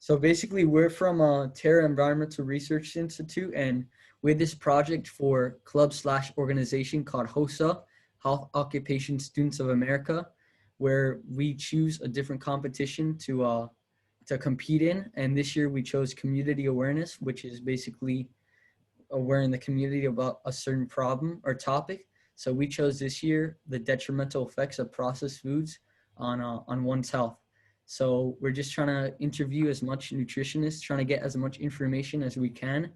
So basically, we're from Terra Environmental Research Institute, and we had this project for club/organization called HOSA, Health Occupation Students of America, where we choose a different competition to compete in. And this year we chose community awareness, which is basically aware in the community about a certain problem or topic. So we chose this year the detrimental effects of processed foods on one's health. So we're just trying to interview as much nutritionists, trying to get as much information as we can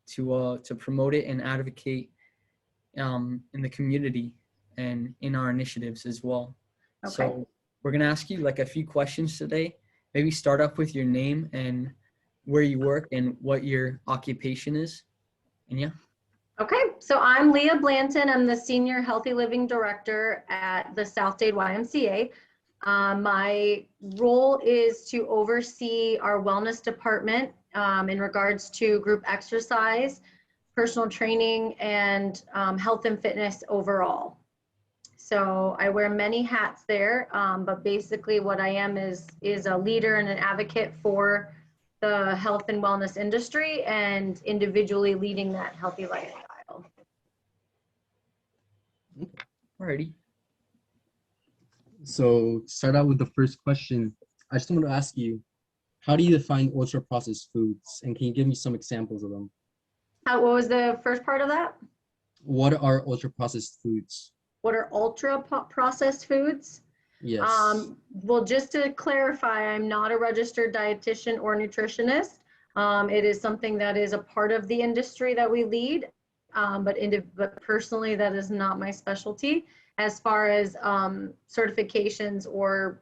to promote it and advocate in the community and in our initiatives as well. Okay. So we're gonna ask you like a few questions today. Maybe start off with your name and where you work and what your occupation is. And yeah. Okay, so I'm Leah Blanton. I'm the Senior Healthy Living Director at the South Dade YMCA. My role is to oversee our wellness department in regards to group exercise, personal training, and health and fitness overall. So I wear many hats there, but basically what I am is a leader and an advocate for the health and wellness industry and individually leading that healthy lifestyle. Alrighty. So start out with the first question. I just want to ask you, how do you define ultra processed foods? And can you give me some examples of them? What was the first part of that? What are ultra processed foods? What are ultra processed foods? Yes. Well, just to clarify, I'm not a registered dietitian or nutritionist. It is something that is a part of the industry that we lead, but personally, that is not my specialty as far as certifications or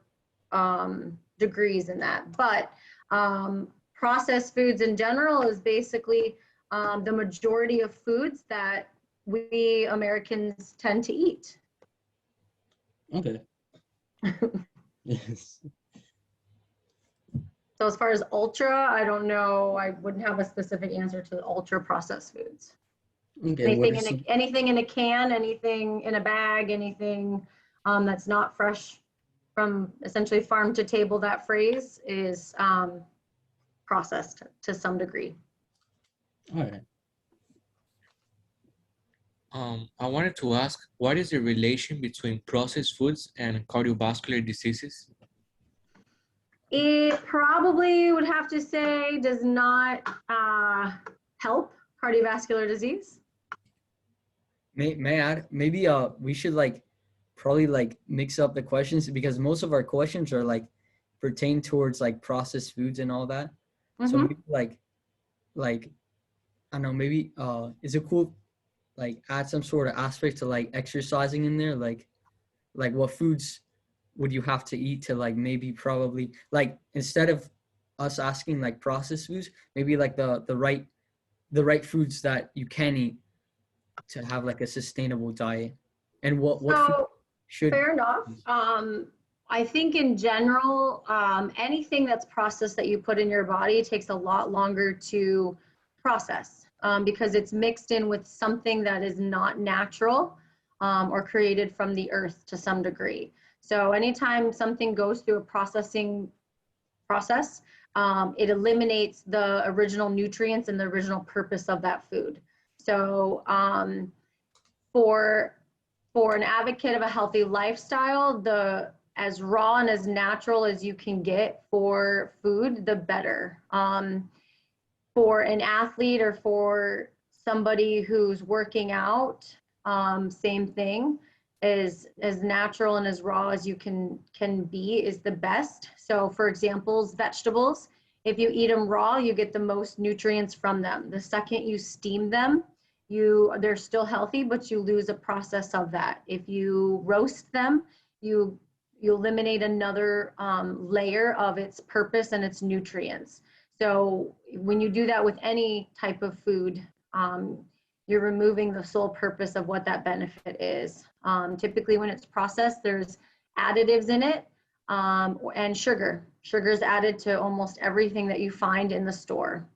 degrees in that. But processed foods in general is basically the majority of foods that we Americans tend to eat. Okay. Yes. So as far as ultra, I don't know. I wouldn't have a specific answer to the ultra processed foods. Okay. Anything in a can, anything in a bag, anything that's not fresh from essentially farm to table, that phrase is processed to some degree. All right. I wanted to ask, what is the relation between processed foods and cardiovascular diseases? It probably would have to say does not help cardiovascular disease. May I add, maybe we should probably mix up the questions because most of our questions are pertain towards processed foods and all that. Mm-hmm. So maybe I don't know, maybe is it cool add some sort of aspect to exercising in there, like what foods would you have to eat to maybe probably instead of us asking processed foods, maybe the right foods that you can eat to have a sustainable diet, and what food should. Fair enough. I think in general, anything that's processed that you put in your body takes a lot longer to process. Because it's mixed in with something that is not natural or created from the earth to some degree. So anytime something goes through a processing process, it eliminates the original nutrients and the original purpose of that food. So for an advocate of a healthy lifestyle, as raw and as natural as you can get for food, the better. For an athlete or for somebody who's working out, same thing, as natural and as raw as you can be is the best. So for examples, vegetables, if you eat them raw, you get the most nutrients from them. The second you steam them, they're still healthy, but you lose a process of that. If you roast them, you eliminate another layer of its purpose and its nutrients. So when you do that with any type of food, you're removing the sole purpose of what that benefit is. Typically when it's processed, there's additives in it and sugar. Sugar is added to almost everything that you find in the store.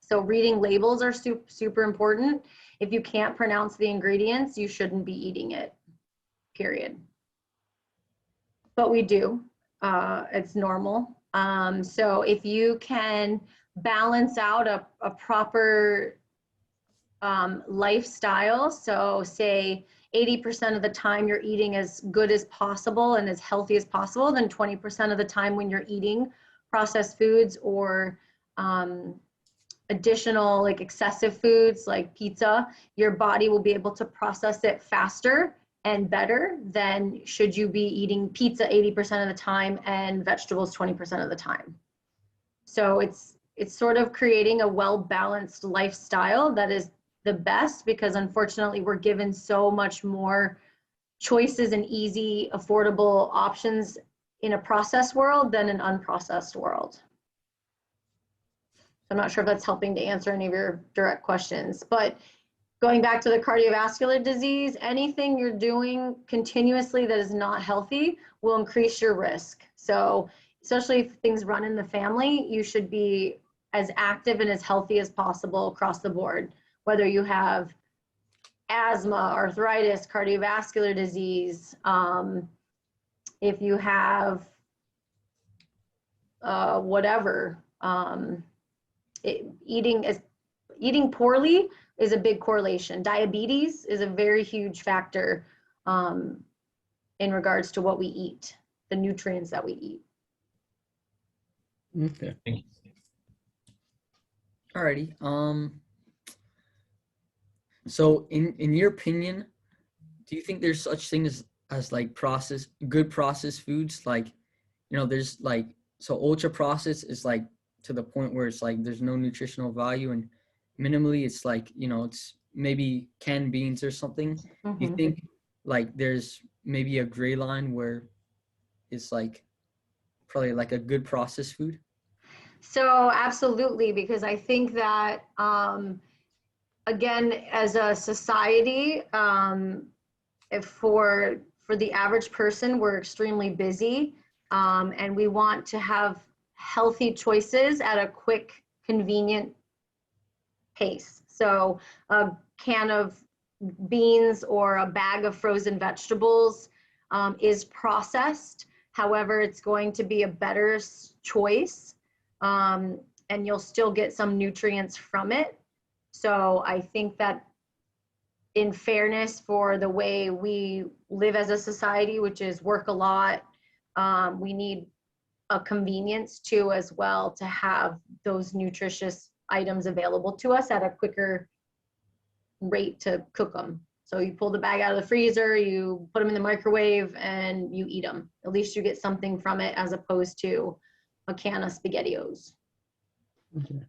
So reading labels are super important. If you can't pronounce the ingredients, you shouldn't be eating it, period. But we do, it's normal. So if you can balance out a proper lifestyle, so say 80% of the time you're eating as good as possible and as healthy as possible, then 20% of the time when you're eating processed foods or additional like excessive foods like pizza, your body will be able to process it faster and better than should you be eating pizza 80% of the time and vegetables 20% of the time. So it's sort of creating a well-balanced lifestyle that is the best, because unfortunately we're given so much more choices and easy, affordable options in a processed world than an unprocessed world. I'm not sure if that's helping to answer any of your direct questions, but going back to the cardiovascular disease, anything you're doing continuously that is not healthy will increase your risk. So especially if things run in the family, you should be as active and as healthy as possible across the board, whether you have asthma, arthritis, cardiovascular disease, if you have whatever, eating poorly is a big correlation. Diabetes is a very huge factor in regards to what we eat, the nutrients that we eat. Okay. Thank you. Alrighty. So in your opinion, do you think there's such things as like good processed foods? Like, there's like, so ultra processed is like to the point where it's like there's no nutritional value, and minimally it's like, it's maybe canned beans or something. Do you think like there's maybe a gray line where it's like probably like a good processed food? So absolutely, because I think that again, as a society, for the average person, we're extremely busy, and we want to have healthy choices at a quick, convenient pace. So a can of beans or a bag of frozen vegetables is processed. However, it's going to be a better choice, and you'll still get some nutrients from it. So I think that in fairness for the way we live as a society, which is work a lot, we need a convenience too as well to have those nutritious items available to us at a quicker rate to cook them. So you pull the bag out of the freezer, you put them in the microwave, and you eat them. At least you get something from it as opposed to a can of SpaghettiOs. Okay.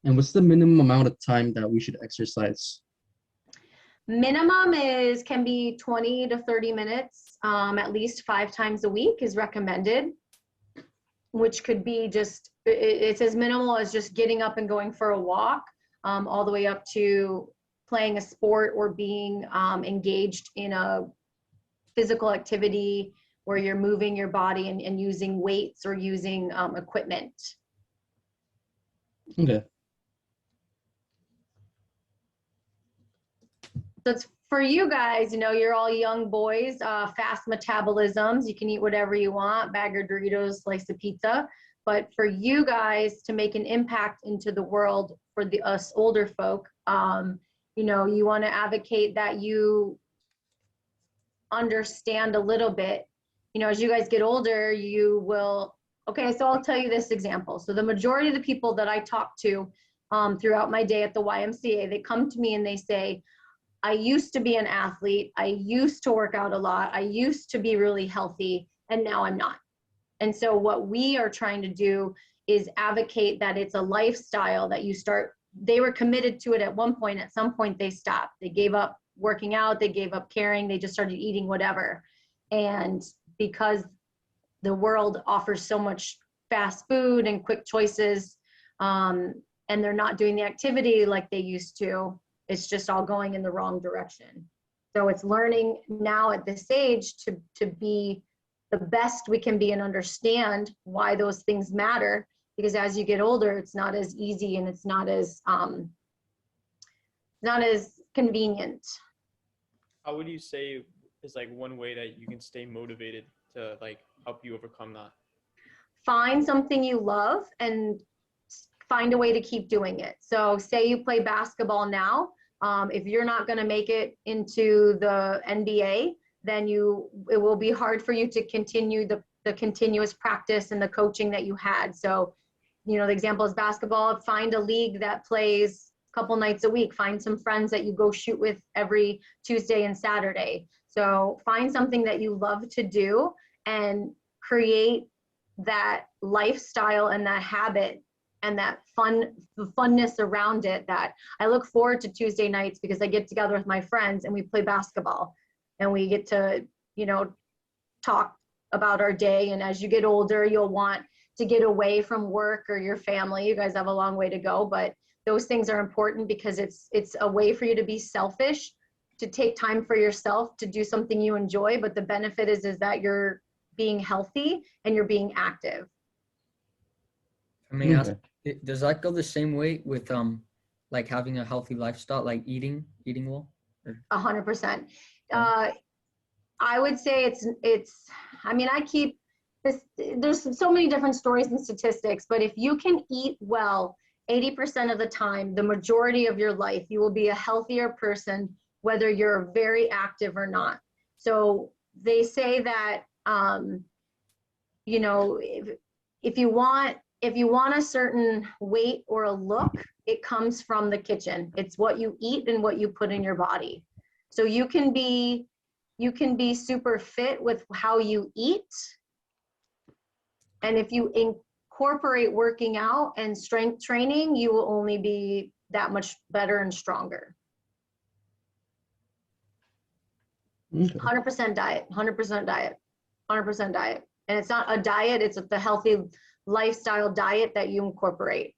And what's the minimum amount of time that we should exercise? Minimum can be 20 to 30 minutes, at least 5 times a week is recommended, which could be just, it's as minimal as just getting up and going for a walk, all the way up to playing a sport or being engaged in a physical activity where you're moving your body and using weights or using equipment. Okay. So it's for you guys, you're all young boys, fast metabolisms. You can eat whatever you want, bag of Doritos, slice of pizza. But for you guys to make an impact into the world for us older folk, you want to advocate that you understand a little bit. As you guys get older, you will, okay, so I'll tell you this example. So the majority of the people that I talk to throughout my day at the YMCA, they come to me and they say, I used to be an athlete. I used to work out a lot. I used to be really healthy, and now I'm not. And so what we are trying to do is advocate that it's a lifestyle that you start. They were committed to it at one point. At some point, they stopped. They gave up working out. They gave up caring. They just started eating whatever. And because the world offers so much fast food and quick choices, and they're not doing the activity like they used to, it's just all going in the wrong direction. So it's learning now at this age to be the best we can be and understand why those things matter, because as you get older, it's not as easy and it's not as convenient. How would you say is like one way that you can stay motivated to like help you overcome that? find something you love and find a way to keep doing it. So say you play basketball now, if you're not going to make it into the NBA, then it will be hard for you to continue the continuous practice and the coaching that you had. So, the example is basketball. Find a league that plays a couple nights a week. Find some friends that you go shoot with every Tuesday and Saturday. So find something that you love to do and create that lifestyle and that habit and that funness around it, that I look forward to Tuesday nights because I get together with my friends and we play basketball and we get to, talk about our day. And as you get older, you'll want to get away from work or your family. You guys have a long way to go, but those things are important because it's a way for you to be selfish, to take time for yourself, to do something you enjoy. But the benefit is that you're being healthy and you're being active. I mean, does that go the same way with like having a healthy lifestyle, like eating well? 100%. I would say I keep this, there's so many different stories and statistics, but if you can eat well 80% of the time, the majority of your life, you will be a healthier person, whether you're very active or not. So they say that, if you want a certain weight or a look, it comes from the kitchen. It's what you eat and what you put in your body. So you can be super fit with how you eat. And if you incorporate working out and strength training, you will only be that much better and stronger. 100% diet, 100% diet, 100% diet. And it's not a diet, it's the healthy lifestyle diet that you incorporate.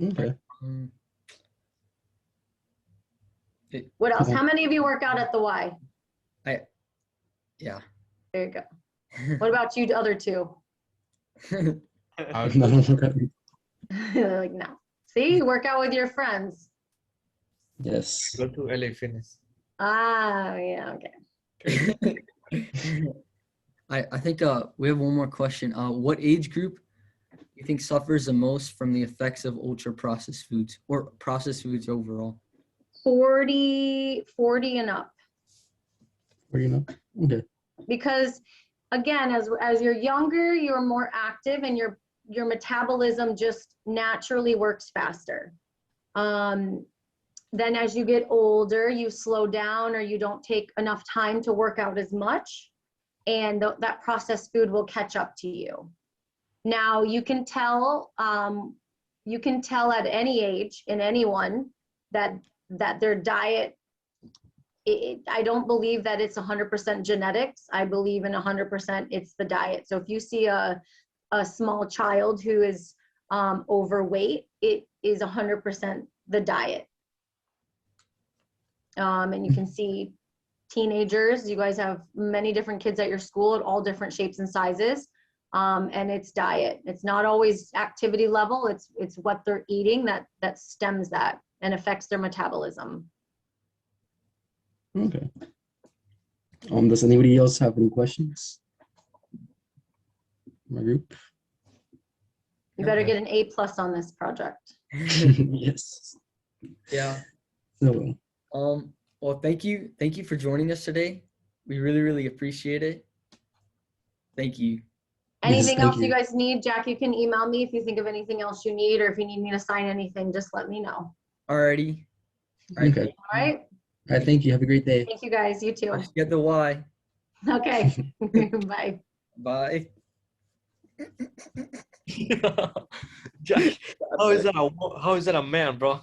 Okay. What else? How many of you work out at the Y? Yeah. There you go. What about you, the other two? No. Like, no. See, you work out with your friends. Yes. Go to LA Fitness. Ah, yeah, okay. I think we have one more question. What age group do you think suffers the most from the effects of ultra processed foods or processed foods overall? 40 and up. Okay. Because again, as you're younger, you're more active and your metabolism just naturally works faster. Then as you get older, you slow down or you don't take enough time to work out as much, and that processed food will catch up to you. Now you can tell at any age in anyone that their diet, I don't believe that it's 100% genetics. I believe in 100% it's the diet. So if you see a small child who is overweight, it is 100% the diet. And you can see teenagers, you guys have many different kids at your school at all different shapes and sizes. And it's diet. It's not always activity level. It's what they're eating that stems that and affects their metabolism. Okay. Does anybody else have any questions? My group? You better get an A+ on this project. Yes. Yeah. So, well, thank you for joining us today. We really, really appreciate it. Thank you. Anything else you guys need, Jack, you can email me if you think of anything else you need, or if you need me to sign anything, just let me know. Alrighty. Okay. All right. All right. Thank you. Have a great day. Thank you guys. You too. Let's get the Y. Okay. Bye. Bye. Jack, how is that a man, bro?